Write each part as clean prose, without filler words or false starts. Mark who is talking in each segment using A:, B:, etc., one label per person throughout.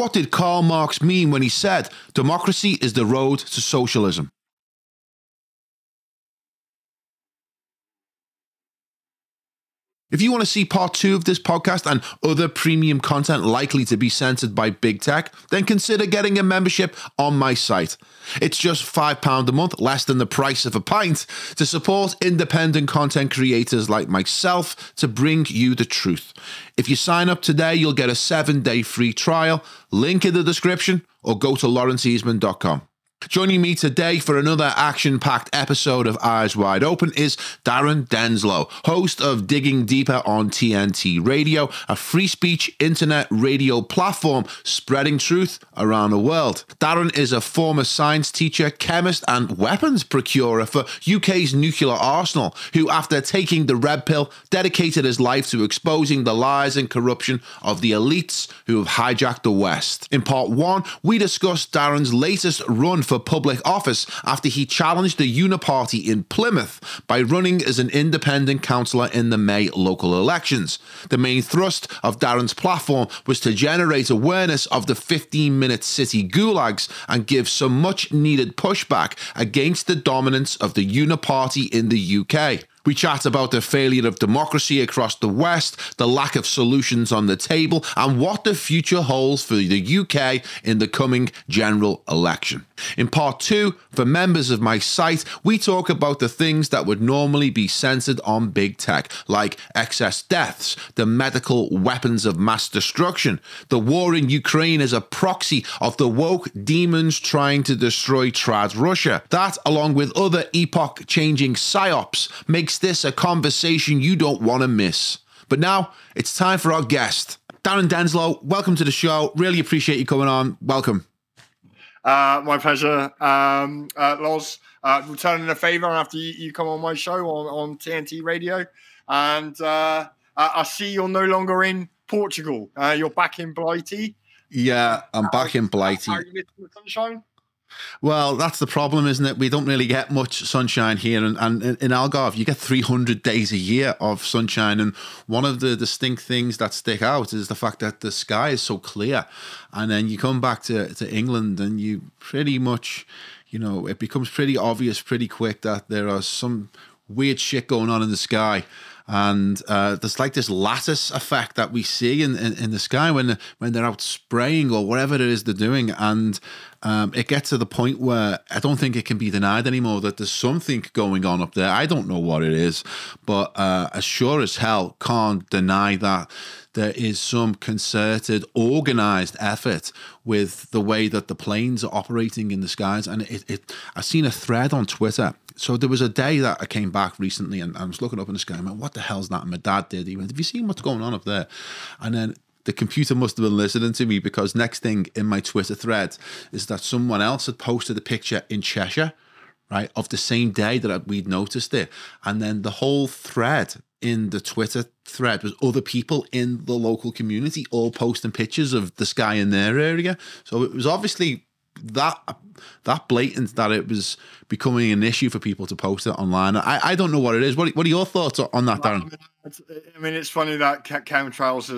A: What did Karl Marx mean when he said, democracy is the road to socialism? If you want to see part 2 of this podcast and other premium content likely to be censored by big tech, then consider getting a membership on my site. It's just £5 a month, less than the price of a pint, to support independent content creators like myself to bring you the truth. If you sign up today, you'll get a 7-day free trial. Link in the description, or go to lawrenceeastman.com. Joining me today for another action-packed episode of Eyes Wide Open is Darren Denslow, host of Digging Deeper on TNT Radio, a free speech internet radio platform spreading truth around the world. Darren is a former science teacher, chemist and weapons procurer for UK's nuclear arsenal, who, after taking the red pill, dedicated his life to exposing the lies and corruption of the elites who have hijacked the West. In part 1, we discussed Darren's latest run for public office after he challenged the Uniparty in Plymouth by running as an independent councillor in the May local elections. The main thrust of Darren's platform was to generate awareness of the 15-minute city gulags and give some much-needed pushback against the dominance of the Uniparty in the UK. We chat about the failure of democracy across the West, the lack of solutions on the table, and what the future holds for the UK in the coming general election. In part 2, for members of my site, we talk about the things that would normally be censored on big tech, like excess deaths, the medical weapons of mass destruction, the war in Ukraine as a proxy of the woke demons trying to destroy trad Russia. That, along with other epoch-changing Psyops, makes this a conversation you don't want to miss. But now, it's time for our guest. Darren Denslow, welcome to the show. Really appreciate you coming on. Welcome.
B: My pleasure. Loz, returning a favour after you come on my show on TNT Radio. And I see you're no longer in Portugal. You're back in Blighty.
A: Yeah, I'm back in Blighty.
B: Are you missing the sunshine?
A: Well, that's the problem, isn't it? We don't really get much sunshine here. And in Algarve, you get 300 days a year of sunshine. And one of the distinct things that stick out is the fact that the sky is so clear. And then you come back to England and you pretty much, you know, it becomes pretty obvious pretty quick that there are some weird shit going on in the sky. And there's like this lattice effect that we see in the sky when they're out spraying or whatever it is they're doing. And it gets to the point where I don't think it can be denied anymore that there's something going on up there. I don't know what it is, but as sure as hell can't deny that there is some concerted, organized effort with the way that the planes are operating in the skies. And I've seen a thread on Twitter. So there was a day that I came back recently and I was looking up in the sky and I went, what the hell's that? And my dad did. He went, have you seen what's going on up there? And then the computer must have been listening to me, because next thing in my Twitter thread is that someone else had posted a picture in Cheshire, right, of the same day that we'd noticed it. And then the whole thread in the Twitter thread was other people in the local community all posting pictures of the sky in their area. So it was obviously that blatant that it was becoming an issue for people to post it online. I don't know what it is. What are your thoughts on that, Darren?
B: I mean, it's funny that chemtrails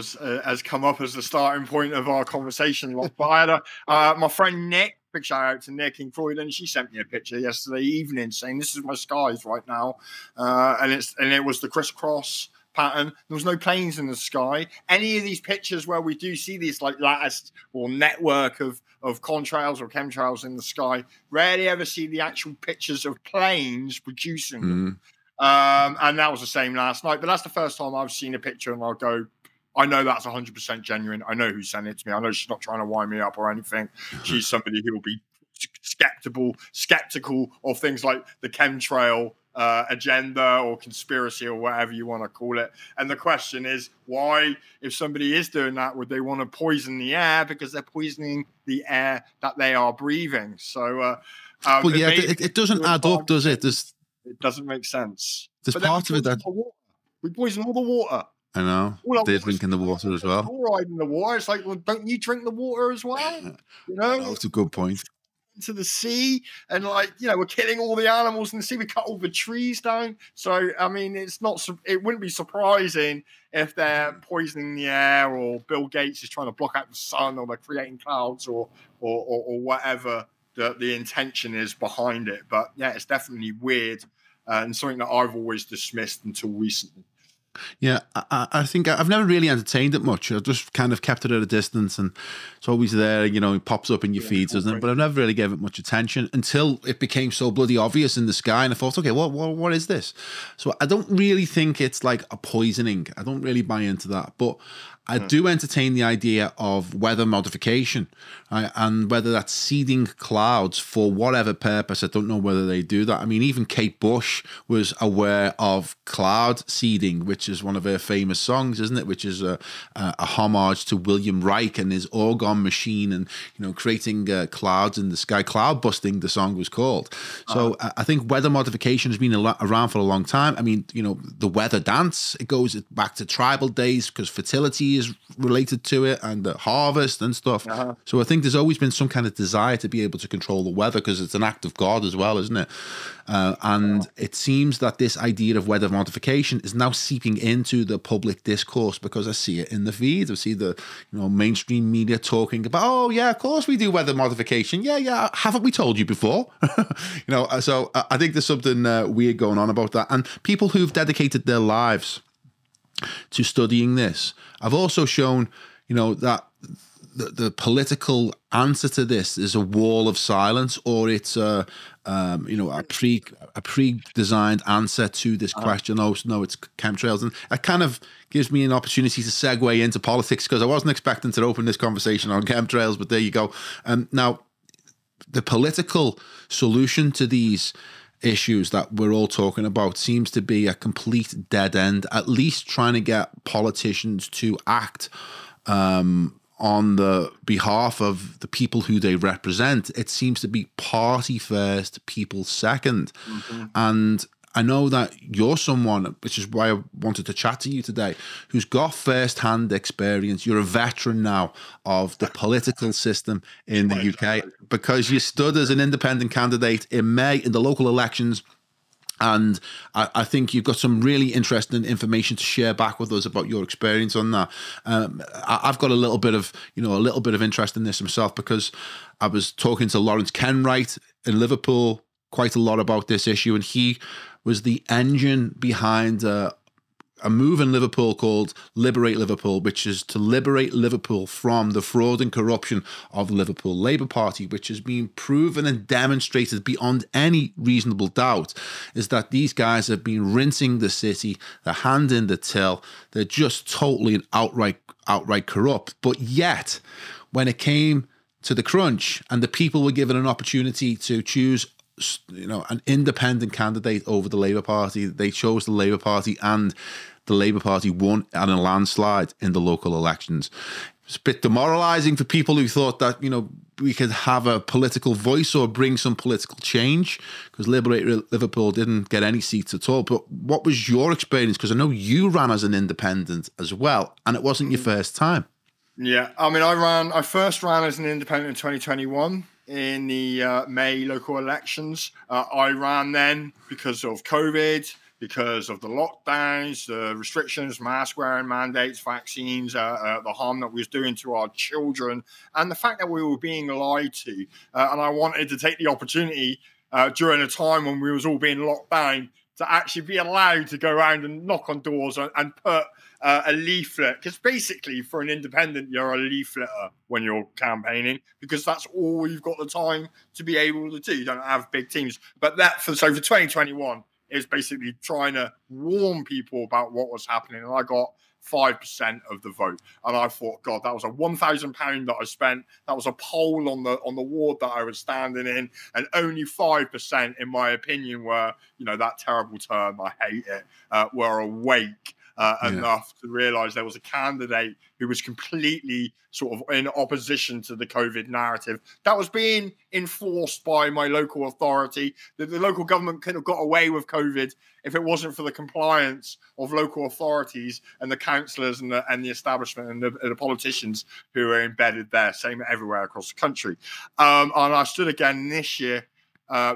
B: has come up as the starting point of our conversation. But I had my friend Nick, big shout out to Nick in Croydon. She sent me a picture yesterday evening saying, "This is my skies right now," and it was the crisscross pattern. There was no planes in the sky. Any of these pictures where we do see these like lattice or network of contrails or chemtrails in the sky, rarely ever see the actual pictures of planes producing them. And that was the same last night. But that's the first time I've seen a picture and I'll go, I know that's 100% genuine. I know who sent it to me. I know she's not trying to wind me up or anything. She's somebody who will be skeptical of things like the chemtrail agenda or conspiracy or whatever you want to call it. And the question is, why, if somebody is doing that, would they want to poison the air? Because they're poisoning the air that they are breathing. So,
A: well, yeah, it doesn't add up, does it?
B: It doesn't make sense.
A: There's part of it that
B: we poison all the water.
A: I know. They're drinking the water as well.
B: Fluoride in the water. It's like, well, don't you drink the water as well? You know,
A: that's a good point.
B: into the sea, and we're killing all the animals in the sea. We cut all the trees down. So I mean, it wouldn't be surprising if they're poisoning the air, or Bill Gates is trying to block out the sun, or they're creating clouds, or whatever the intention is behind it. But yeah, it's definitely weird, and something that I've always dismissed until recently.
A: Yeah, I think I've never really entertained it much. I've just kind of kept it at a distance, and it's always there, it pops up in your feeds, doesn't it? But I've never really gave it much attention until it became so bloody obvious in the sky, and I thought, okay, what is this? So I don't really think it's like a poisoning. I don't really buy into that, but I do entertain the idea of weather modification, right? And whether that's seeding clouds for whatever purpose. I don't know whether they do that. I mean, even Kate Bush was aware of cloud seeding, which is one of her famous songs, isn't it? Which is a homage to William Reich and his orgone machine, and creating clouds in the sky. Cloud busting, the song was called. So I think weather modification has been around for a long time. I mean, the weather dance, it goes back to tribal days because fertility is related to it, and the harvest and stuff. So I think there's always been some kind of desire to be able to control the weather, because it's an act of God as well, isn't it? And it seems that this idea of weather modification is now seeping into the public discourse, because I see it in the feeds. I see the mainstream media talking about, oh yeah, of course we do weather modification. Yeah, haven't we told you before? So I think there's something weird going on about that. And people who've dedicated their lives to studying this, I've also shown, that the political answer to this is a wall of silence, or it's a pre-designed answer to this question. Oh no, it's chemtrails, and it kind of gives me an opportunity to segue into politics, because I wasn't expecting to open this conversation on chemtrails, but there you go. Now, the political solution to these issues that we're all talking about seems to be a complete dead end, at least trying to get politicians to act on the behalf of the people who they represent. It seems to be party first, people second. And I know that you're someone, which is why I wanted to chat to you today, who's got first-hand experience. You're a veteran now of the political system in the UK, because you stood as an independent candidate in May in the local elections. And I think you've got some really interesting information to share back with us about your experience on that. I've got a little bit of interest in this myself, because I was talking to Lawrence Kenwright in Liverpool quite a lot about this issue, and he was the engine behind a move in Liverpool called Liberate Liverpool, which is to liberate Liverpool from the fraud and corruption of the Liverpool Labour Party, which has been proven and demonstrated beyond any reasonable doubt, is that these guys have been rinsing the city, their hand in the till. They're just totally and outright corrupt. But yet, when it came to the crunch and the people were given an opportunity to choose an independent candidate over the Labour Party, they chose the Labour Party, and the Labour Party won at a landslide in the local elections. It's a bit demoralising for people who thought that, we could have a political voice or bring some political change, because Liberate Liverpool didn't get any seats at all. But what was your experience? Because I know you ran as an independent as well, and it wasn't your first time.
B: Yeah, I mean, I first ran as an independent in 2021. In the May local elections. I ran then because of COVID, because of the lockdowns, the restrictions, mask wearing mandates, vaccines, the harm that we was doing to our children, and the fact that we were being lied to. And I wanted to take the opportunity during a time when we was all being locked down to actually be allowed to go around and knock on doors and put a leaflet, because basically for an independent, you're a leafleter when you're campaigning, because that's all you've got the time to be able to do. You don't have big teams. But for 2021, it was basically trying to warn people about what was happening. And I got 5% of the vote. And I thought, God, that was a £1,000 that I spent. That was a poll on the ward that I was standing in. And only 5%, in my opinion, were, that terrible term, I hate it, were awake. enough to realise there was a candidate who was completely sort of in opposition to the COVID narrative that was being enforced by my local authority. The local government could have got away with COVID if it wasn't for the compliance of local authorities and the councillors and the establishment and the politicians who are embedded there, same everywhere across the country. And I stood again this year,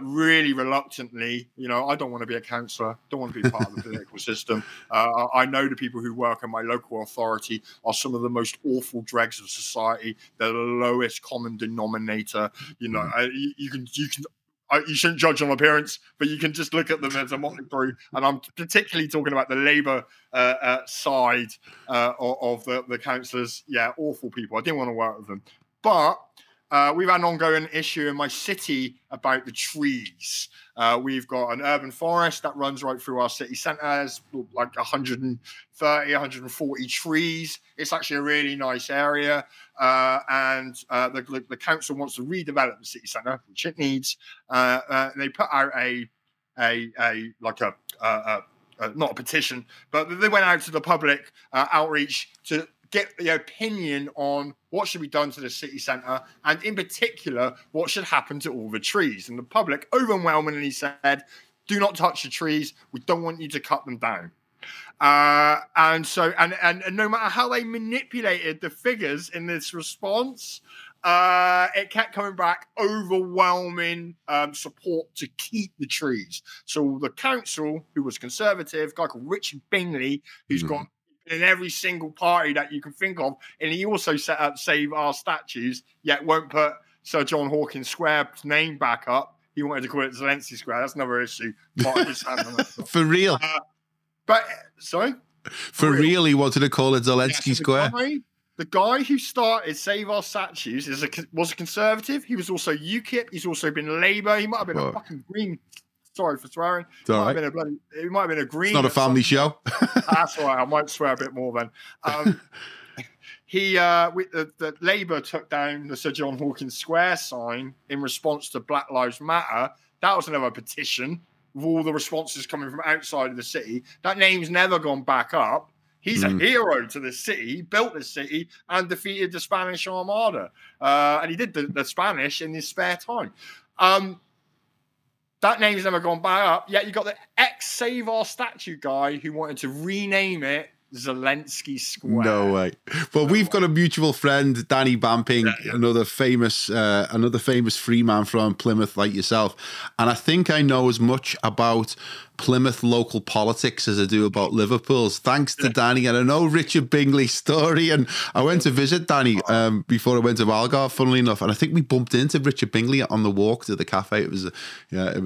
B: really reluctantly. I don't want to be a councillor, don't want to be part of the political system. I know the people who work in my local authority are some of the most awful dregs of society. They're the lowest common denominator. You shouldn't judge on appearance, but you can just look at them as a motley crew. And I'm particularly talking about the Labour side of the councillors. Yeah, awful people. I didn't want to work with them. But we've had an ongoing issue in my city about the trees. We've got an urban forest that runs right through our city centre. There's like 130, 140 trees. It's actually a really nice area. And the council wants to redevelop the city centre, which it needs. They put out not a petition, but they went out to the public outreach to get the opinion on what should be done to the city centre, and in particular, what should happen to all the trees. And the public overwhelmingly said, do not touch the trees. We don't want you to cut them down. And no matter how they manipulated the figures in this response, it kept coming back overwhelming support to keep the trees. So the council, who was Conservative, a guy called Richard Bingley, who's got in every single party that you can think of, and he also set up Save Our Statues, yet won't put Sir John Hawkins Square's name back up. He wanted to call it Zelensky Square. That's another issue.
A: For real?
B: Sorry?
A: For real, he wanted to call it Zelensky Square.
B: The guy who started Save Our Statues was a Conservative. He was also UKIP. He's also been Labour. He might have been a fucking Green. Sorry for swearing. It might have been a Green.
A: It's not a family show.
B: That's all right. I might swear a bit more then. The Labour took down the Sir John Hawkins Square sign in response to Black Lives Matter. That was another petition with all the responses coming from outside of the city. That name's never gone back up. He's a hero to this city. He built this city and defeated the Spanish Armada. And he did the Spanish in his spare time. That name's never gone back up. Yet you got the ex-Save Our Statue guy who wanted to rename it Zelensky Square.
A: No way. Well, we've got a mutual friend, Danny Bamping, another famous free man from Plymouth like yourself. And I think I know as much about Plymouth local politics as I do about Liverpool's, thanks to Danny. And I know Richard Bingley's story, and I went to visit Danny before I went to Algarve, funnily enough, and I think we bumped into Richard Bingley on the walk to the cafe. It was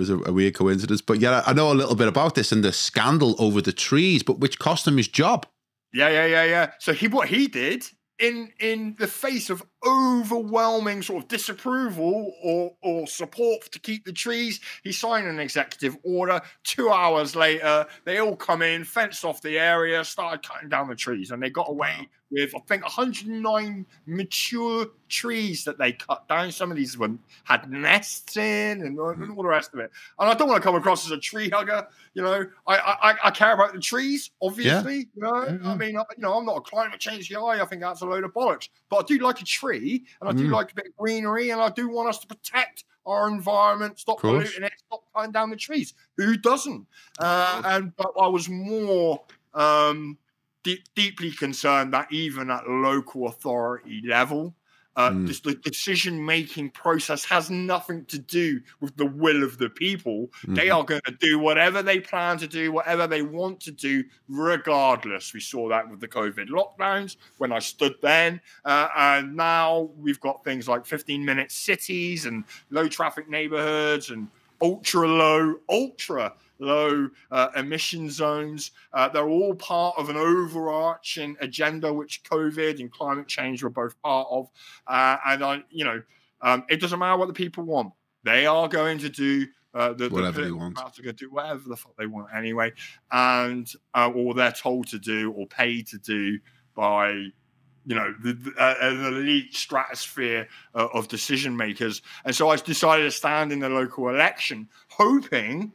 A: a weird coincidence, but yeah, I know a little bit about this and the scandal over the trees, but which cost him his job.
B: Yeah. So what he did in the face of overwhelming sort of disapproval or support to keep the trees, he signed an executive order. 2 hours later, they all come in, fenced off the area, started cutting down the trees, and they got away with, I think, 109 mature trees that they cut down. Some of these had nests in and all the rest of it. And I don't want to come across as a tree hugger. I care about the trees, obviously. I mean, I'm not a climate change guy. I think that's a load of bollocks. But I do like a tree, and I do like a bit of greenery, and I do want us to protect our environment, stop polluting it, stop cutting down the trees. Who doesn't? But I was more deeply concerned that even at local authority level, the decision-making process has nothing to do with the will of the people. They are going to do whatever they plan to do, whatever they want to do, regardless. We saw that with the COVID lockdowns when I stood then. And now we've got things like 15-minute cities and low-traffic neighborhoods and ultra-low emission zones. They're all part of an overarching agenda which COVID and climate change were both part of. It doesn't matter what the people want. They are going to do whatever they want. They're going to do whatever the fuck they want anyway, and or they're told to do or paid to do by an elite stratosphere of decision makers. And so I decided to stand in the local election, hoping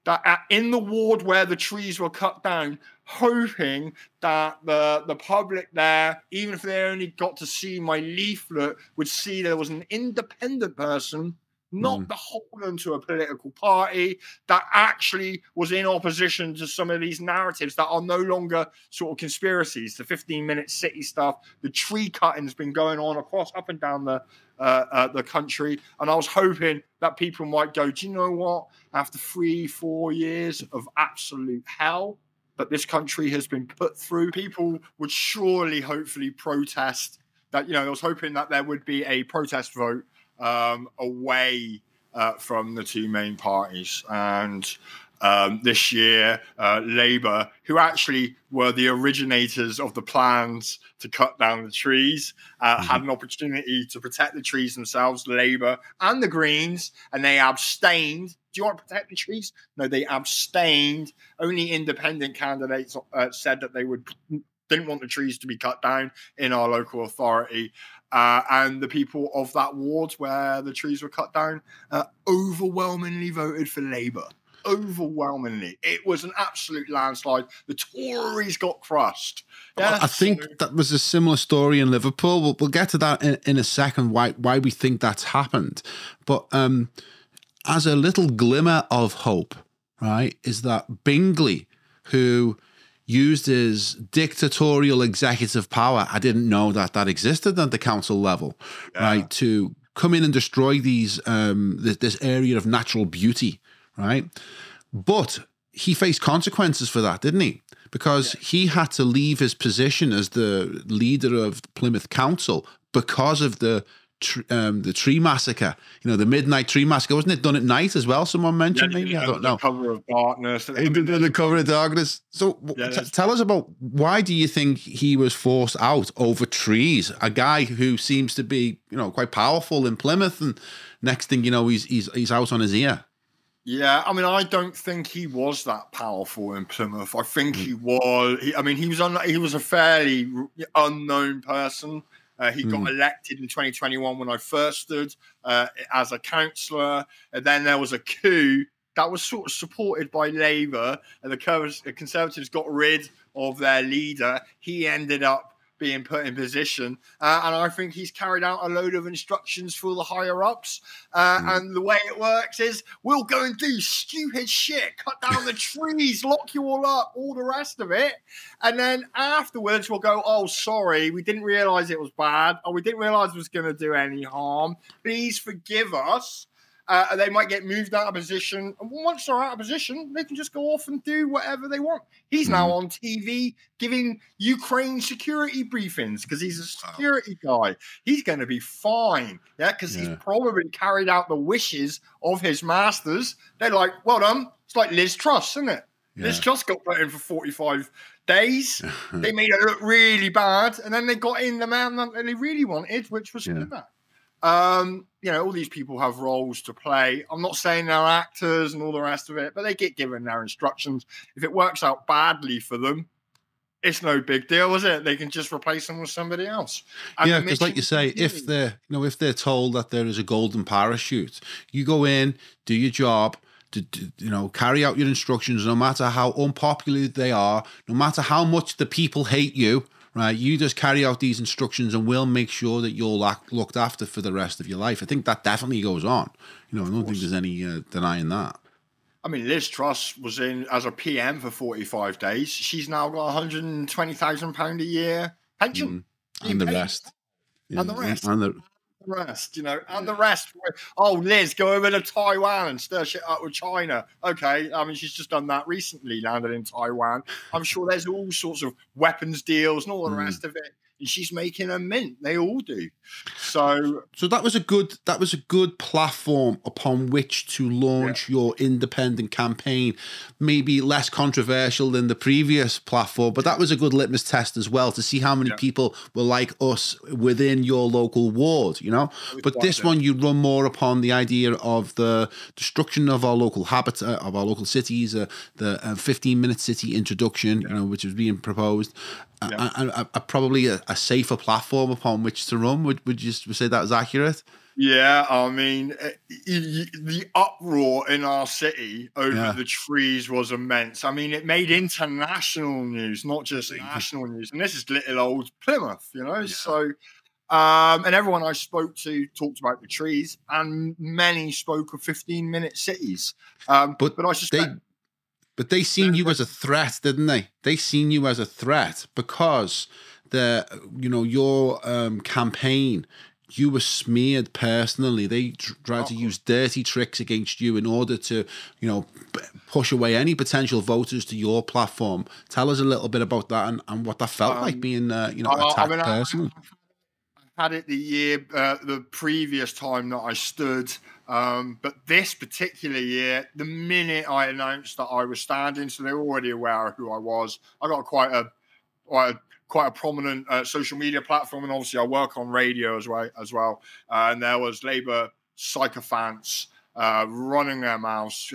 B: that in the ward where the trees were cut down, hoping that the public there, even if they only got to see my leaflet, would see there was an independent person, not beholden to a political party, that actually was in opposition to some of these narratives that are no longer sort of conspiracies. The 15-minute city stuff, the tree cutting has been going on up and down the country. And I was hoping that people might go, do you know what? After 3-4 years of absolute hell that this country has been put through, people would surely, hopefully protest that, I was hoping that there would be a protest vote away from the two main parties. And this year, Labour, who actually were the originators of the plans to cut down the trees, had an opportunity to protect the trees themselves, Labour and the Greens, and they abstained. Do you want to protect the trees? No, they abstained. Only independent candidates said that they didn't want the trees to be cut down in our local authority. And the people of that ward where the trees were cut down overwhelmingly voted for Labour. Overwhelmingly. It was an absolute landslide. The Tories got crushed.
A: Yeah, I think that was a similar story in Liverpool. We'll get to that in a second, why we think that's happened. But as a little glimmer of hope, right, is that Bingley, who used his dictatorial executive power, I didn't know that existed at the council level, right, to come in and destroy these this area of natural beauty, right? But he faced consequences for that, didn't he? Because he had to leave his position as the leader of Plymouth Council because of the tree massacre, the midnight tree massacre. Wasn't it done at night as well? Someone mentioned, maybe? I don't know.
B: The cover of darkness.
A: The cover of darkness. So tell us about, why do you think he was forced out over trees? A guy who seems to be, quite powerful in Plymouth, and next thing you know, he's out on his ear.
B: Yeah, I don't think he was that powerful in Plymouth. I think he was. He was a fairly unknown person. He got elected in 2021 when I first stood as a councillor. And then there was a coup that was sort of supported by Labour, and the Conservatives got rid of their leader. He ended up being put in position, and I think he's carried out a load of instructions for the higher-ups. And the way it works is, we'll go and do stupid shit, cut down the trees, lock you all up, all the rest of it. And then afterwards, we'll go, oh, sorry, we didn't realise it was bad, or we didn't realise it was going to do any harm. Please forgive us. They might get moved out of position. And once they're out of position, they can just go off and do whatever they want. He's now on TV giving Ukraine security briefings because he's a security guy. He's going to be fine, because he's probably carried out the wishes of his masters. They're like, well done. It's like Liz Truss, isn't it? Yeah. Liz Truss got put in for 45 days. They made it look really bad, and then they got in the man that they really wanted, which was Pushback. All these people have roles to play. I'm not saying they're actors and all the rest of it, but they get given their instructions. If it works out badly for them, it's no big deal, is it? They can just replace them with somebody else. And
A: because like you say, if they're told that there is a golden parachute, you go in, do your job, carry out your instructions, no matter how unpopular they are, no matter how much the people hate you. Right, you just carry out these instructions and we'll make sure that you're looked after for the rest of your life. I think that definitely goes on. I don't think there's any denying that.
B: Liz Truss was in as a PM for 45 days. She's now got £120,000 a year pension.
A: And the rest.
B: And the rest. And the rest. Oh, Liz, go over to Taiwan and stir shit up with China. Okay, she's just done that recently, landed in Taiwan. I'm sure there's all sorts of weapons deals and all the rest of it. And she's making a mint. They all do. So
A: that was a good platform upon which to launch your independent campaign. Maybe less controversial than the previous platform, but that was a good litmus test as well to see how many people were like us within your local ward, But this one, you run more upon the idea of the destruction of our local habitat, of our local cities, the 15-minute city introduction, which was being proposed.
B: Yeah.
A: probably a safer platform upon which to run. Would you say that is accurate?
B: Yeah, I mean, the uproar in our city over the trees was immense. I mean, it made international news, not just national news. And this is little old Plymouth, you know. So, and everyone I spoke to talked about the trees, and many spoke of 15-minute cities. But I suspect.
A: But they seen you as a threat, didn't they? They seen you as a threat because your campaign, you were smeared personally. They tried to use dirty tricks against you in order to, push away any potential voters to your platform. Tell us a little bit about that and what that felt like being, attacked personally.
B: I had it the previous time that I stood. But this particular year, the minute I announced that I was standing, so they were already aware of who I was. I got quite a prominent social media platform, and obviously I work on radio as well. And there was Labour sycophants running their mouths,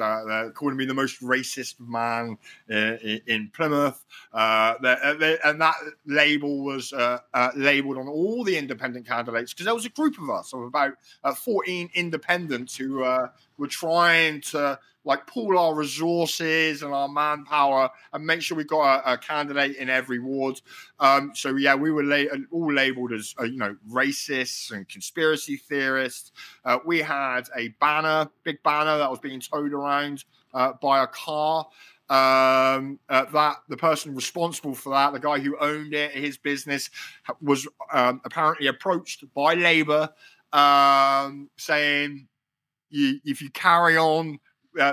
B: calling me the most racist man in Plymouth. And that label was labelled on all the independent candidates, because there was a group of us, of about 14 independents who were trying to pool our resources and our manpower and make sure we got a candidate in every ward. So yeah, we were all labelled as racists and conspiracy theorists. We had a big banner that was being towed around by a car. That the person responsible for that, the guy who owned it, his business, was apparently approached by Labour, saying, if you carry on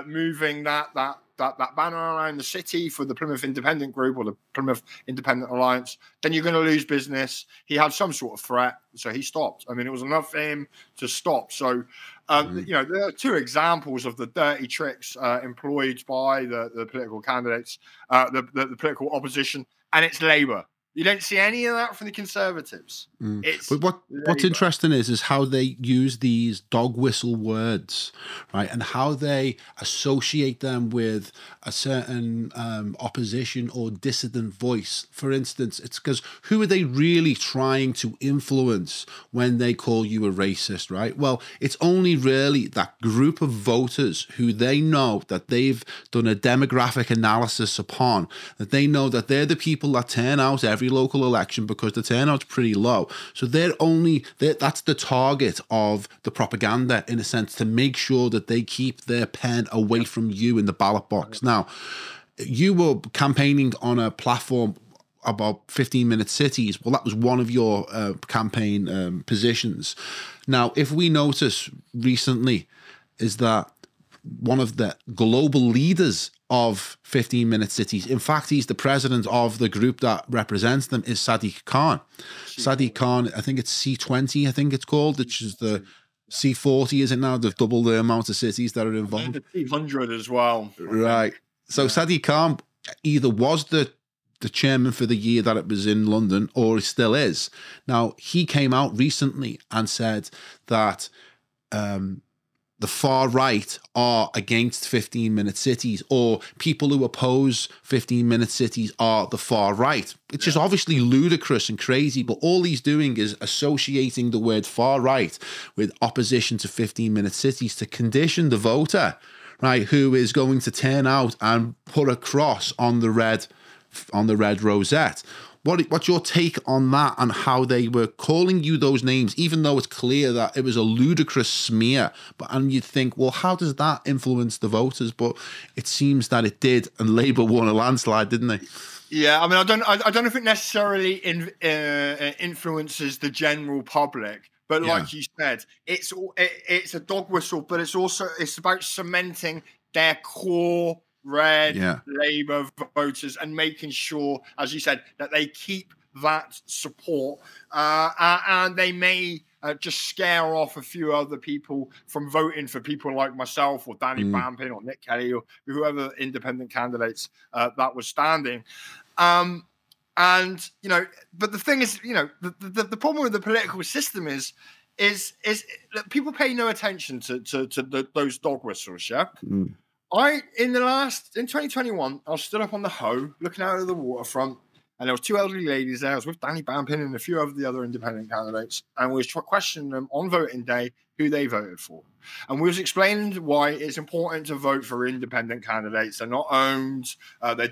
B: moving that banner around the city for the Plymouth Independent Group or the Plymouth Independent Alliance, then you're going to lose business. He had some sort of threat, so he stopped. I mean, it was enough for him to stop. So, there are two examples of the dirty tricks employed by the political candidates, the political opposition, and it's Labour. You don't see any of that from the Conservatives.
A: But what's interesting is how they use these dog whistle words, right? And how they associate them with a certain opposition or dissident voice. For instance, it's because who are they really trying to influence when they call you a racist, right? Well, it's only really that group of voters who they know that they've done a demographic analysis upon, that they know that they're the people that turn out every local election because the turnout's pretty low. So that's the target of the propaganda, in a sense, to make sure that they keep their pen away from you in the ballot box. Now, you were campaigning on a platform about 15-minute cities. Well, that was one of your campaign positions. Now, if we notice recently is that one of the global leaders of 15-minute cities, in fact, he's the president of the group that represents them, is Sadiq Khan. Sadiq Khan, I think it's C20, I think it's called, which is the C40, is it now? They've doubled the amount of cities that are involved.
B: The T100 as well.
A: Right. So Sadiq Khan either was the chairman for the year that it was in London, or he still is. Now, he came out recently and said that the far right are against 15-minute cities, or people who oppose 15-minute cities are the far right. It's just obviously ludicrous and crazy, but all he's doing is associating the word far right with opposition to 15-minute cities to condition the voter, right, who is going to turn out and put a cross on the red rosette. What's your take on that and how they were calling you those names, even though it's clear that it was a ludicrous smear? And you'd think, well, how does that influence the voters? But it seems that it did, and Labour won a landslide, didn't they?
B: Yeah, I mean, I don't know if it necessarily influences the general public, but like you said, it's a dog whistle, but it's about cementing their core red Labour voters and making sure, as you said, that they keep that support, and they may just scare off a few other people from voting for people like myself or Danny Bampin or Nick Kelly or whoever independent candidates that was standing. And but the thing is, the problem with the political system is that people pay no attention to those dog whistles. Yeah. In 2021, I was stood up on the Hoe looking out of the waterfront, And there was two elderly ladies there. I was with Danny Bampin and a few of the other independent candidates. And we was questioning them on voting day who they voted for. And we was explaining why it's important to vote for independent candidates. They're not owned. They're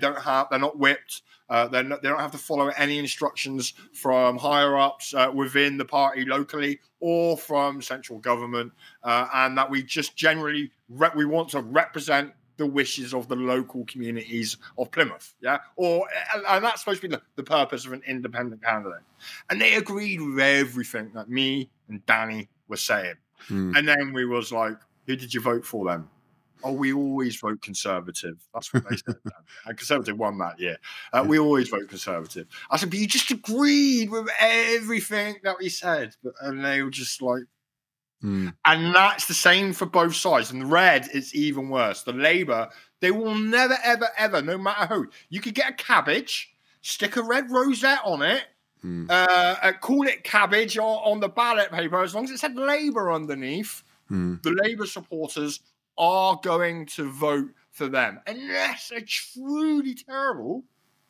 B: not whipped. They don't have to follow any instructions from higher ups within the party locally or from central government. And that we just generally, we want to represent the wishes of the local communities of Plymouth, and that's supposed to be the purpose of an independent candidate. And they agreed with everything that me and Danny were saying. And then we was like, who did you vote for then? Oh, we always vote Conservative. That's what they said. And Conservative won that year. We always vote Conservative. I said, but you just agreed with everything that we said. And they were just like, and that's the same for both sides. And the red is even worse. The Labour, they will never, ever, ever, no matter who. You could get a cabbage, stick a red rosette on it, call it cabbage on the ballot paper, as long as it said Labour underneath, the Labour supporters are going to vote for them. Unless they're truly terrible,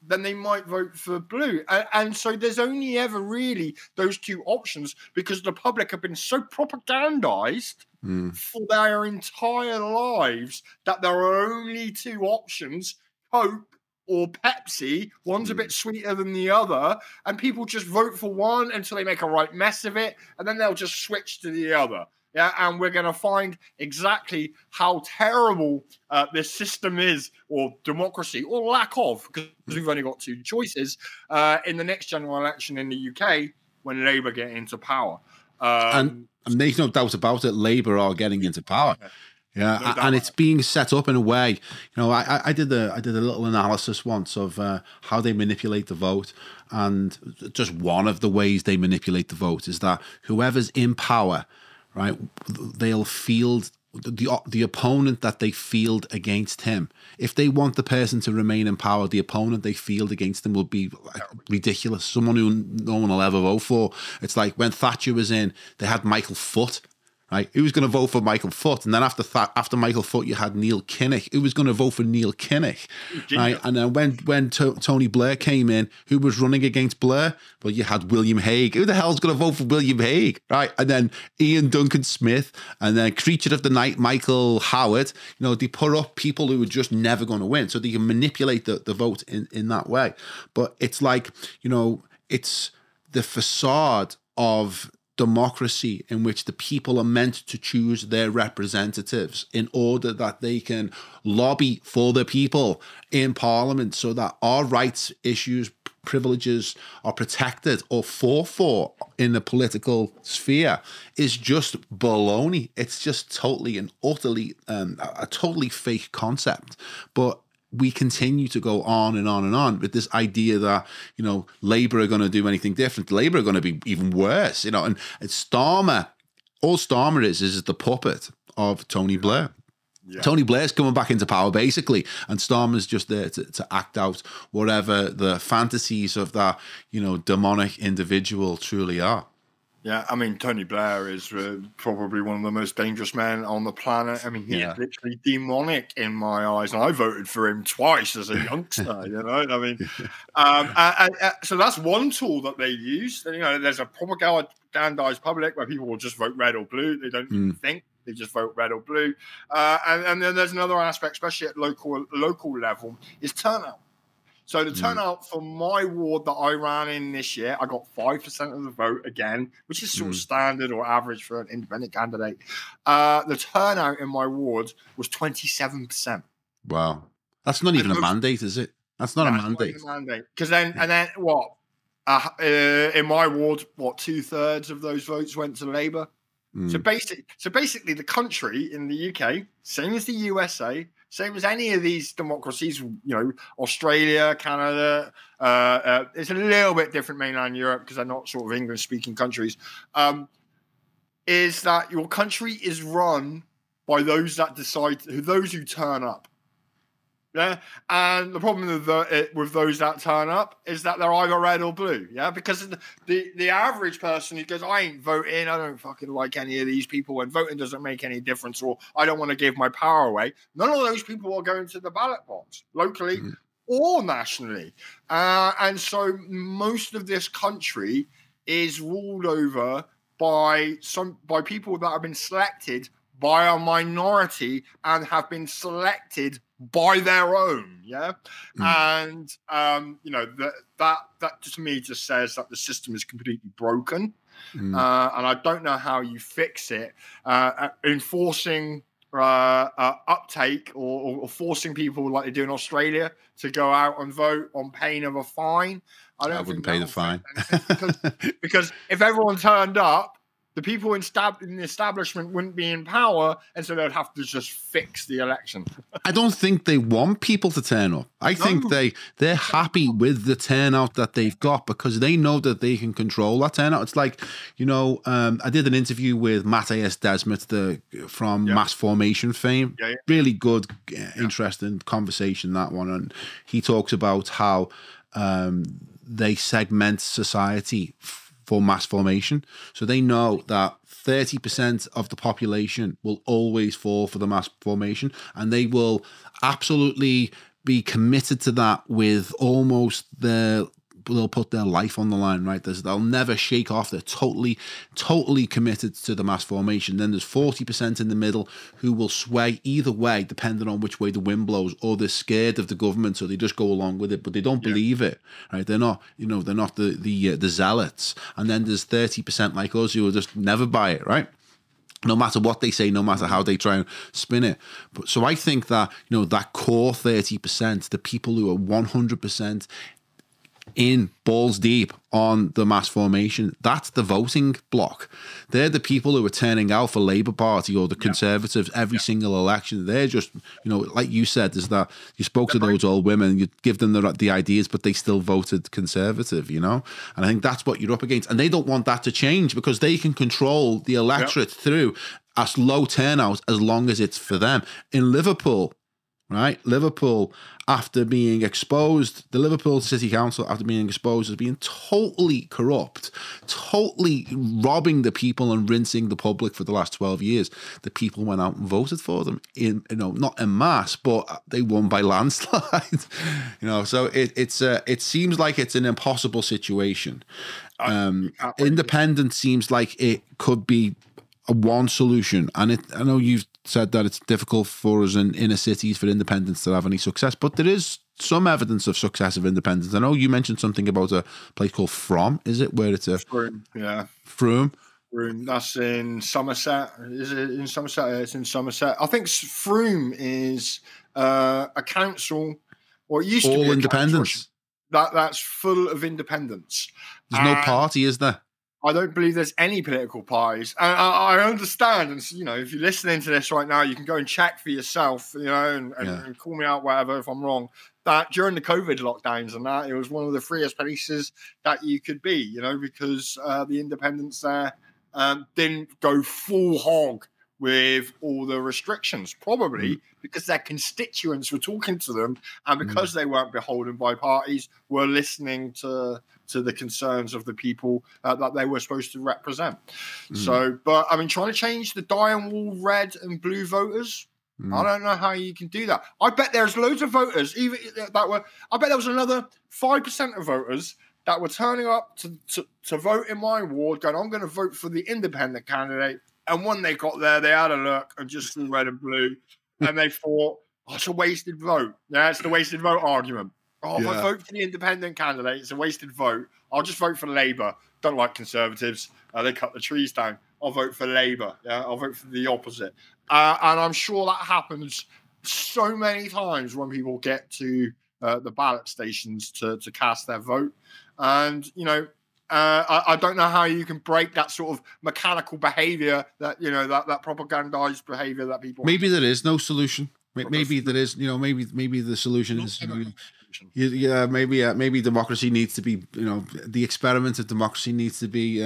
B: then they might vote for blue. And so there's only ever really those two options because the public have been so propagandized for their entire lives that there are only two options, Coke or Pepsi. One's a bit sweeter than the other, and people just vote for one until they make a right mess of it, and then they'll just switch to the other. Yeah, and we're going to find exactly how terrible this system is, or democracy, or lack of, because we've only got two choices in the next general election in the UK when Labour get into power.
A: And there's no doubt about it, Labour are getting into power. Yeah,
B: No doubt
A: and it's being set up in a way. You know, I did a little analysis once of how they manipulate the vote, and just one of the ways they manipulate the vote is that whoever's in power, right, they'll field the opponent that they field against him. If they want the person to remain in power, the opponent they field against them will be like ridiculous. Someone who no one will ever vote for. It's like when Thatcher was in, they had Michael Foot. Right, who was going to vote for Michael Foot? And then after Michael Foot, you had Neil Kinnock. Who was going to vote for Neil Kinnock? Right, and then when Tony Blair came in, who was running against Blair? Well, you had William Hague. Who the hell's going to vote for William Hague? Right, and then Ian Duncan Smith, and then Creature of the Night, Michael Howard. You know, they put up people who were just never going to win, so they can manipulate the vote in that way. But it's like, you know, it's the facade of democracy in which the people are meant to choose their representatives in order that they can lobby for the people in Parliament so that our rights, issues, privileges are protected or fought for in the political sphere is just baloney. It's just totally and utterly a totally fake concept. But we continue to go on and on and on with this idea that, you know, Labour are going to do anything different. Labour are going to be even worse, you know. And Starmer, all Starmer is the puppet of Tony Blair. Yeah. Tony Blair's coming back into power, basically, and Starmer's just there to act out whatever the fantasies of that, you know, demonic individual truly are.
B: Yeah, I mean, Tony Blair is probably one of the most dangerous men on the planet. I mean, he's literally demonic in my eyes, and I voted for him twice as a youngster, you know? I mean, so that's one tool that they use. You know, there's a propagandized public where people will just vote red or blue. They don't even think. They just vote red or blue. And then there's another aspect, especially at local level, is turnout. So the turnout for my ward that I ran in this year, I got 5% of the vote again, which is sort of standard or average for an independent candidate. The turnout in my ward was 27%.
A: Wow. That's not even a mandate, is it? That's not a mandate.
B: Because then what? In my ward, what, 2/3 of those votes went to Labour? So basically the country in the UK, same as the USA, same as any of these democracies, you know, Australia, Canada, it's a little bit different mainland Europe because they're not sort of English-speaking countries, is that your country is run by those that decide, those who turn up. Yeah, and the problem with those that turn up is that they're either red or blue. Yeah, because the average person who goes, I ain't voting, I don't fucking like any of these people, and voting doesn't make any difference, or I don't want to give my power away. None of those people are going to the ballot box locally or nationally. And so most of this country is ruled over by people that have been selected by a minority and have been selected by their own. And that to me just says that the system is completely broken. And I don't know how you fix it. Enforcing uptake or forcing people like they do in Australia to go out and vote on pain of a fine. I
A: wouldn't pay the fine.
B: because if everyone turned up, the people in the establishment wouldn't be in power, and so they'd have to just fix the election.
A: I don't think they want people to turn up. I think they're happy with the turnout that they've got because they know that they can control that turnout. It's like, I did an interview with Matthias Desmet from Mass Formation fame. Really good, interesting conversation, that one. And he talks about how they segment society for mass formation. So they know that 30% of the population will always fall for the mass formation, and they will absolutely be committed to that with almost they'll put their life on the line, right? They'll never shake off. They're totally committed to the mass formation. Then there's 40% in the middle who will sway either way, depending on which way the wind blows, or they're scared of the government, so they just go along with it, but they don't believe it, right? They're not, they're not the zealots. And then there's 30% like us who will just never buy it, right? No matter what they say, no matter how they try and spin it. But so I think that, that core 30%, the people who are 100% in balls deep on the mass formation, that's the voting bloc. They're the people who are turning out for Labour Party or the Conservatives every single election. They're just, like you said, is that you spoke to those old women, you give them the ideas, but they still voted Conservative, And I think that's what you're up against. And they don't want that to change because they can control the electorate through a low turnout as long as it's for them. In Liverpool, right? Liverpool, after being exposed, the Liverpool City Council, after being exposed as being totally corrupt, totally robbing the people and rinsing the public for the last 12 years, the people went out and voted for them not en masse, but they won by landslide. So it seems like it's an impossible situation. Independence seems like it could be one solution, and I know you've said that it's difficult for us in inner cities for independence to have any success, but there is some evidence of success of independence. I know you mentioned something about a place called From, is it, where it's a
B: Frome,
A: Frome?
B: That's in Somerset. Is it in Somerset? Yeah, it's in Somerset. I think Frome is a council, or it used to be
A: all independence.
B: That's full of independents.
A: There's no party, is there?
B: I don't believe there's any political parties. And I understand, and if you're listening to this right now, you can go and check for yourself, and call me out, whatever, if I'm wrong. That during the COVID lockdowns and that, it was one of the freest places that you could be, because the independents there didn't go full hog with all the restrictions, probably because their constituents were talking to them, and because they weren't beholden by parties, were listening to the concerns of the people that they were supposed to represent. So, but I mean, trying to change the dying wall red and blue voters, I don't know how you can do that. I bet there's loads of voters, I bet there was another 5% of voters that were turning up to vote in my ward, going, I'm going to vote for the independent candidate. And when they got there, they had a look and just saw red and blue, and they thought, it's a wasted vote. Yeah, it's the wasted vote argument. If I vote for the independent candidate, it's a wasted vote. I'll just vote for Labour. Don't like Conservatives. They cut the trees down. I'll vote for Labour. Yeah, I'll vote for the opposite. And I'm sure that happens so many times when people get to the ballot stations to cast their vote. And, I don't know how you can break that sort of mechanical behaviour that, that propagandized behaviour that people
A: Maybe there is no solution. Maybe there is, maybe the solution is... maybe democracy needs to be, the experiment of democracy needs to be,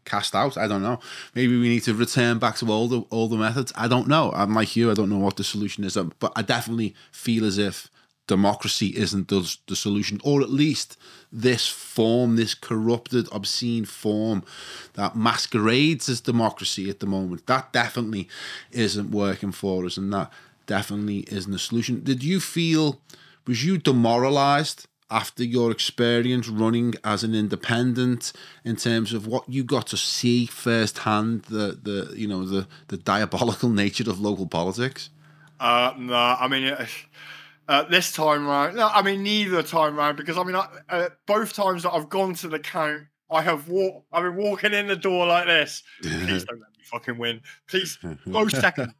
A: cast out. I don't know. Maybe we need to return back to all the methods. I don't know. I'm like you. I don't know what the solution is, but I definitely feel as if democracy isn't the solution, or at least this form, this corrupted, obscene form that masquerades as democracy at the moment, that definitely isn't working for us, and that definitely isn't a solution. Did you feel Was you demoralised after your experience running as an independent, in terms of what you got to see firsthand, the diabolical nature of local politics?
B: No, I mean, this time round, no, I mean, neither time round, because I mean, both times that I've gone to the count, I've been walking in the door like this. Please don't let me fucking win. Please, close second.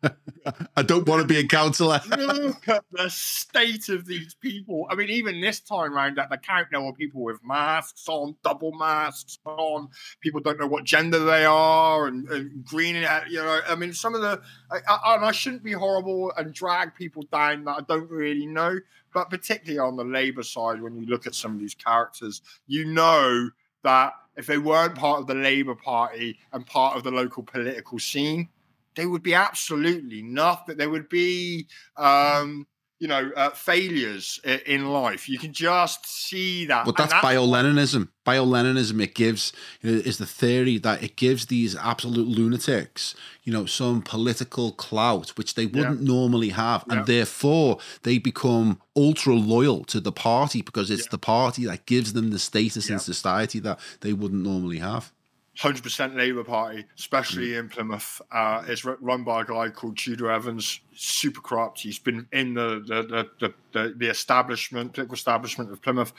A: I don't want to be a councillor.
B: Look at the state of these people. I mean, even this time round at the count, there were people with masks on, double masks on. People don't know what gender they are, and green. I mean, some of the. I shouldn't be horrible and drag people down that I don't really know, but particularly on the Labour side, when you look at some of these characters, you know that if they weren't part of the Labour Party and part of the local political scene, they would be absolutely nothing. There would be, failures in life. You can just see that.
A: But that's bio-Leninism. Bio-Leninism, it gives, is the theory that it gives these absolute lunatics, some political clout, which they wouldn't normally have. And therefore, they become ultra loyal to the party, because it's the party that gives them the status in society that they wouldn't normally have.
B: 100% Labour Party, especially in Plymouth. It's run by a guy called Tudor Evans, super corrupt. He's been in the establishment, political establishment of Plymouth,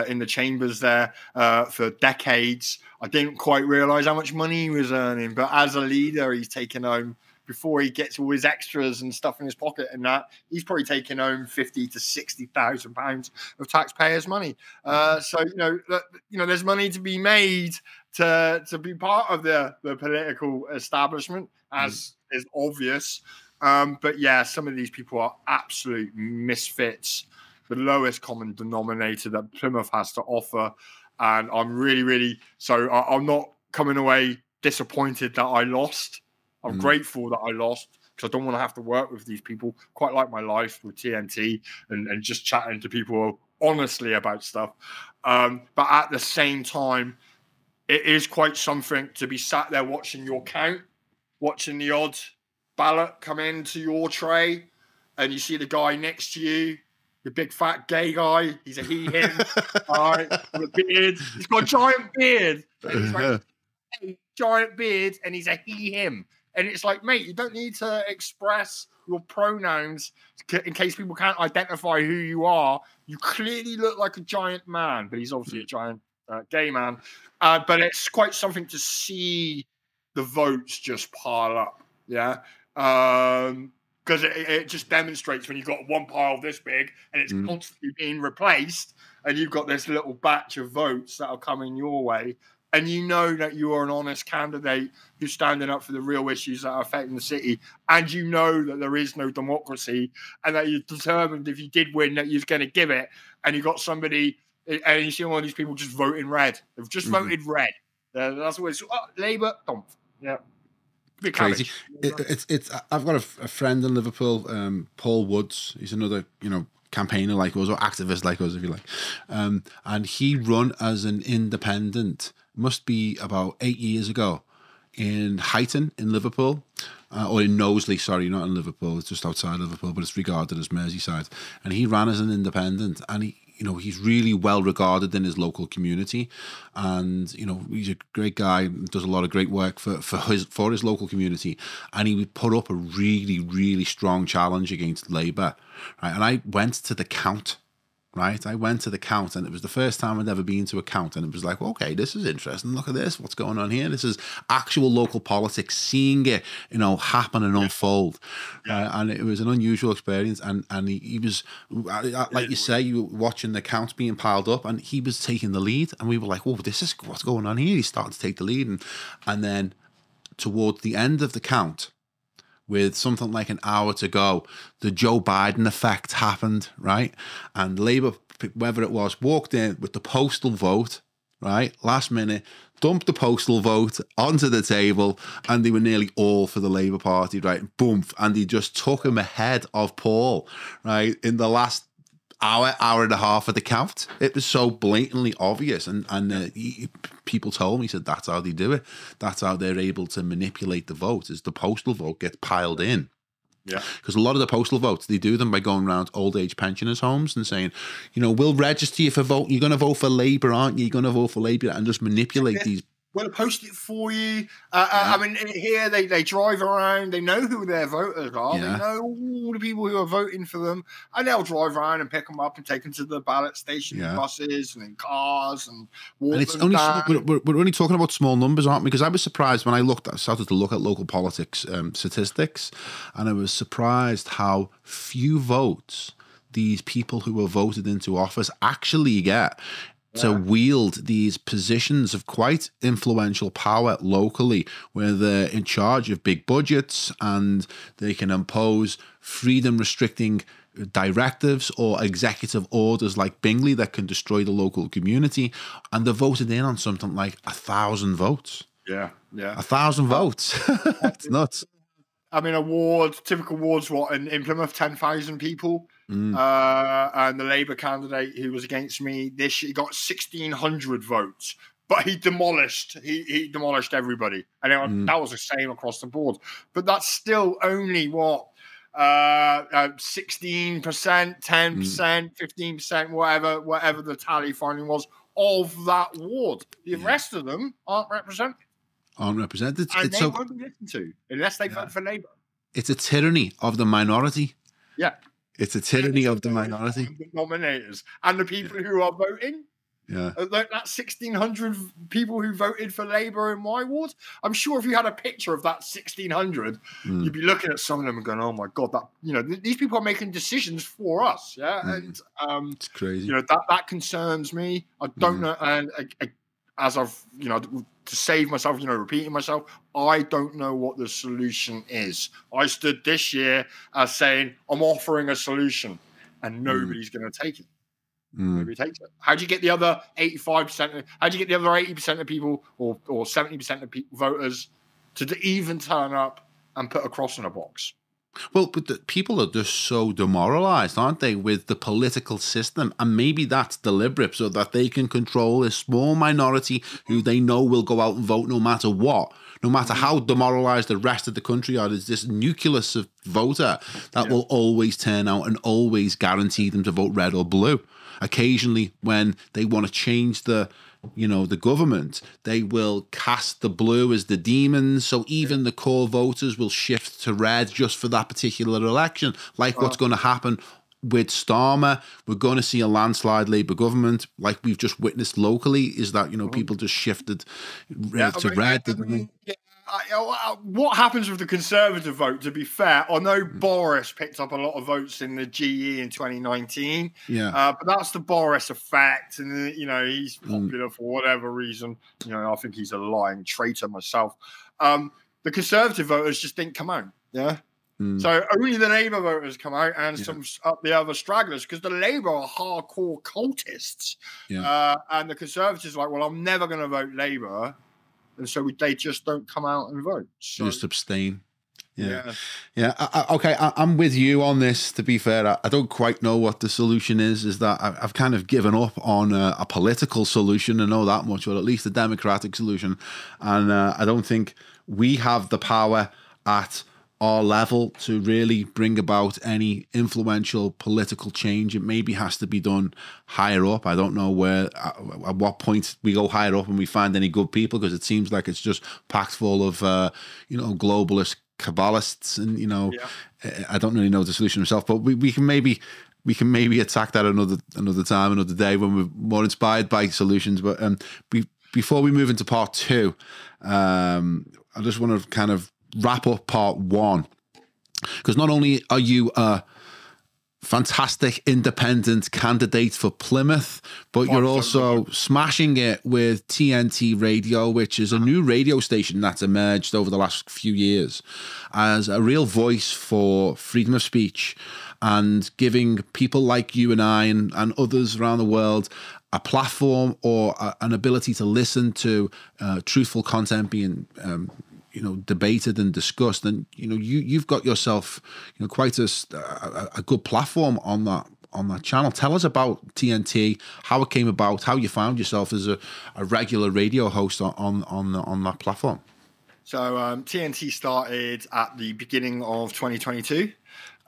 B: in the chambers there for decades. I didn't quite realise how much money he was earning, but as a leader, he's taken home, before he gets all his extras and stuff in his pocket and that, he's probably taken home £50,000 to £60,000 of taxpayers' money. So there's money to be made to be part of the political establishment, as is obvious. But yeah, some of these people are absolute misfits, the lowest common denominator that Plymouth has to offer. And I'm really, I'm not coming away disappointed that I lost. I'm grateful that I lost, because I don't want to have to work with these people. Quite like my life with TNT and just chatting to people honestly about stuff. But at the same time, it is quite something to be sat there watching your count, watching the odd ballot come into your tray, and you see the guy next to you, the big fat gay guy. He's a he, him. All right, with a beard. He's got a giant beard. And he's like, hey, giant beard, and he's a he, him. And it's like, mate, you don't need to express your pronouns in case people can't identify who you are. You clearly look like a giant man, but he's obviously a giant gay man. But it's quite something to see the votes just pile up, yeah? Because it just demonstrates when you've got one pile this big and it's constantly being replaced, and you've got this little batch of votes that are coming your way, and you know that you are an honest candidate who's standing up for the real issues that are affecting the city, and you know that there is no democracy, and that you're determined, if you did win, that you're going to give it, and you've got somebody, and you see all these people just voting red. They've just voted red. That's what it's... Labour, don't. Yeah.
A: Crazy. I've got a friend in Liverpool, Paul Woods. He's another, campaigner like us, or activist like us, if you like. And he run as an independent, must be about 8 years ago, in Huyton in Liverpool, or in Knowsley, sorry, not in Liverpool, it's just outside Liverpool, but it's regarded as Merseyside. And he ran as an independent, and he's really well regarded in his local community, and he's a great guy, does a lot of great work for his local community, and he would put up a really strong challenge against Labour, right? And I went to the count. Right, I went to the count, and it was the first time I'd ever been to a count, and it was like, okay, this is interesting. Look at this, what's going on here? This is actual local politics, seeing it, happen and unfold. And it was an unusual experience. And he was, like you say, you were watching the counts being piled up, and he was taking the lead, and we were like, oh, this is what's going on here. He's starting to take the lead, and then towards the end of the count, with something like an hour to go, the Joe Biden effect happened, right? And Labour, whoever it was, walked in with the postal vote, right? Last minute, dumped the postal vote onto the table, and they were nearly all for the Labour Party, right? Boom. And he just took him ahead of Paul, right? In the last hour and a half of the count. It was so blatantly obvious, and people told me, said that's how they do it. That's how they're able to manipulate the vote, is the postal vote gets piled in,
B: Yeah.
A: Because a lot of the postal votes, they do them by going around old age pensioners' homes and saying, you know, we'll register you for vote. You're going to vote for Labour, aren't you? You're going to vote for Labour, and just manipulate these.
B: We'll post it for you. I mean, here they drive around. They know who their voters are.
A: Yeah.
B: They know all the people who are voting for them, and they'll drive around and pick them up and take them to the ballot station in buses and in cars and walk
A: And it's
B: them
A: only
B: down.
A: we're only talking about small numbers, aren't we? Because I was surprised when I started to look at local politics statistics, and I was surprised how few votes these people who were voted into office actually get to wield these positions of quite influential power locally, where they're in charge of big budgets and they can impose freedom restricting directives or executive orders like Bingley that can destroy the local community. And they're voted in on something like 1,000 votes.
B: Yeah.
A: 1,000 votes. It's nuts.
B: I mean, typical wards, in Plymouth, 10,000 people. And the Labour candidate who was against me this year got 1,600 votes, but he demolished everybody. And that was the same across the board. But that's still only 16%, 10%, 15%, whatever the tally finally was of that ward. The rest of them aren't represented. And they won't be listened to unless they vote for Labour. It's
A: a tyranny of the minority.
B: Yeah.
A: It's a tyranny of the minority.
B: The nominators and the people who are voting.
A: Yeah.
B: That 1,600 people who voted for Labour in my ward. I'm sure if you had a picture of that 1,600, you'd be looking at some of them and going, "Oh my God, these people are making decisions for us." Yeah, and
A: it's crazy.
B: That concerns me. I don't know, and as I've to save myself, repeating myself, I don't know what the solution is. I stood this year as saying, I'm offering a solution, and nobody's going to take it. Nobody takes it. How do you get the other 85%? How do you get the other 80% of people or 70% of voters to even turn up and put a cross in a box?
A: Well, but the people are just so demoralized, aren't they, with the political system? And maybe that's deliberate so that they can control a small minority who they know will go out and vote no matter what. No matter how demoralized the rest of the country are, there's this nucleus of voter that will always turn out and always guarantee them to vote red or blue. Occasionally, when they want to change the government, they will cast the blue as the demons. So even the core voters will shift to red just for that particular election. Like what's going to happen with Starmer. We're going to see a landslide Labour government, like we've just witnessed locally, is that, people just shifted to red.
B: What happens with the Conservative vote, to be fair? I know Boris picked up a lot of votes in the GE in 2019. But that's the Boris effect. And, he's popular for whatever reason. I think he's a lying traitor myself. The Conservative voters just didn't come out. Yeah. So only the Labour voters come out and some the other stragglers, because the Labour are hardcore cultists. And the Conservatives are like, well, I'm never going to vote Labour. And so they just don't come out and vote. So,
A: just abstain. Okay, I'm with you on this, to be fair. I don't quite know what the solution is that I've kind of given up on a political solution, I know that much, or at least a democratic solution. And I don't think we have the power at our level to really bring about any influential political change. It maybe has to be done higher up. I don't know at what point we go higher up and we find any good people, because it seems like it's just packed full of globalist Kabbalists, and I don't really know the solution myself, but we can maybe attack that another time, another day, when we're more inspired by solutions. But before we move into part two, I just want to kind of wrap up part one, because not only are you a fantastic independent candidate for Plymouth, but you're also smashing it with TNT Radio, which is a new radio station that's emerged over the last few years as a real voice for freedom of speech, and giving people like you and I and others around the world a platform or an ability to listen to truthful content being debated and discussed. And you've got yourself quite a good platform on that channel. Tell us about TNT, how it came about, how you found yourself as a regular radio host on that platform.
B: So TNT started at the beginning of 2022.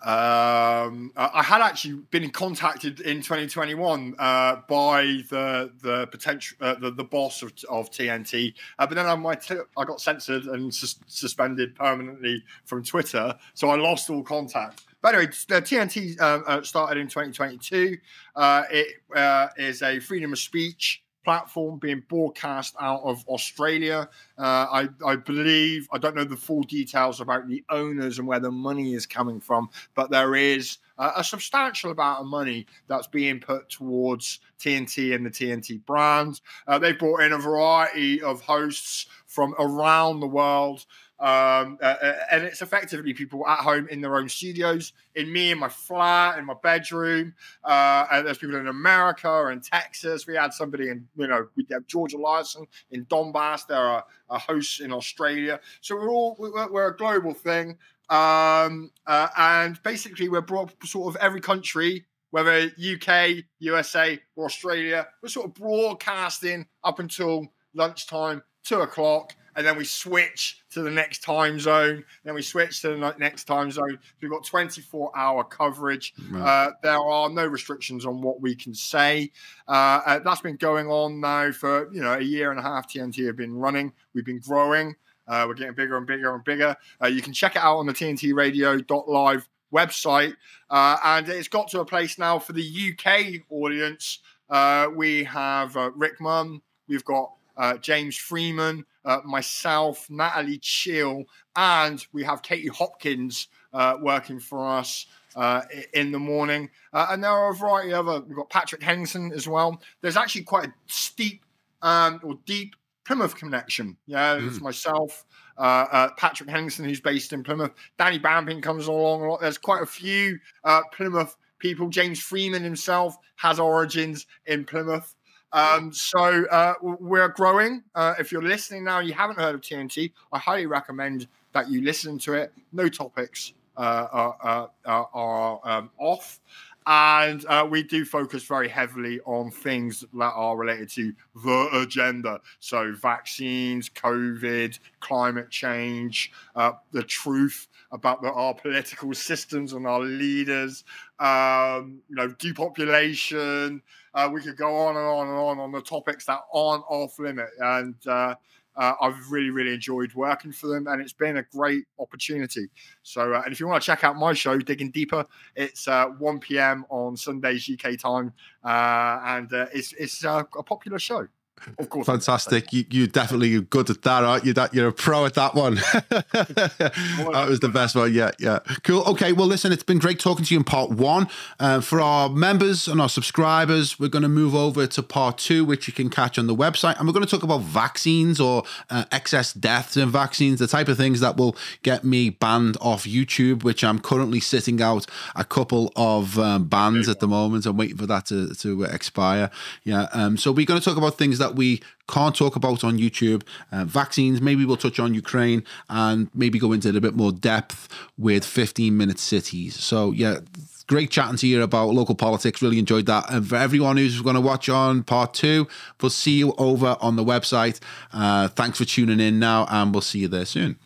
B: I had actually been contacted in 2021 by the potential the boss of TNT, but then I got censored and suspended permanently from Twitter, so I lost all contact. But anyway, the TNT started in 2022. It is a freedom of speech platform being broadcast out of Australia. I believe, I don't know the full details about the owners and where the money is coming from, but there is a substantial amount of money that's being put towards TNT and the TNT brand. They've brought in a variety of hosts from around the world. And it's effectively people at home in their own studios, in my flat, in my bedroom. And there's people in America and Texas. We had somebody in, we have Georgia Larson in Donbass. There are hosts in Australia. So we're a global thing. And basically we're brought sort of every country, whether UK, USA, or Australia. We're sort of broadcasting up until lunchtime, 2 o'clock. And then we switch to the next time zone. Then we switch to the next time zone. We've got 24-hour coverage. Right. There are no restrictions on what we can say. That's been going on now for a year and a half. TNT have been running. We've been growing. We're getting bigger and bigger and bigger. You can check it out on the tntradio.live website. And it's got to a place now for the UK audience. We have Rick Munn. We've got James Freeman, myself, Natalie Chill, and we have Katie Hopkins working for us in the morning. And there are a variety of we've got Patrick Henderson as well. There's actually quite a steep or deep Plymouth connection. Yeah, it's myself, Patrick Henderson, who's based in Plymouth. Danny Bamping comes along a lot. There's quite a few Plymouth people. James Freeman himself has origins in Plymouth. So we're growing. If you're listening now and you haven't heard of TNT, I highly recommend that you listen to it. No topics are off. And we do focus very heavily on things that are related to the agenda. So vaccines, COVID, climate change, the truth about our political systems and our leaders, depopulation. We could go on and on and on the topics that aren't off limit. And I've really, really enjoyed working for them, and it's been a great opportunity. So, and if you want to check out my show, Digging Deeper, it's 1 p.m. on Sundays UK time, and it's a popular show. Of course.
A: Fantastic. You're definitely good at that, aren't you? You're a pro at that one. That was the best one. Yeah. Cool. Okay. Well, listen, it's been great talking to you in part 1. For our members and our subscribers, we're going to move over to part 2, which you can catch on the website. And we're going to talk about vaccines or excess deaths in vaccines, the type of things that will get me banned off YouTube, which I'm currently sitting out a couple of bans at the moment. I'm waiting for that to expire. Yeah. So we're going to talk about things that we can't talk about on YouTube, vaccines. Maybe we'll touch on Ukraine and maybe go into a bit more depth with 15-minute cities. So yeah, great chatting to you about local politics. Really enjoyed that. And for everyone who's going to watch on part 2, we'll see you over on the website. Thanks for tuning in now, and we'll see you there soon.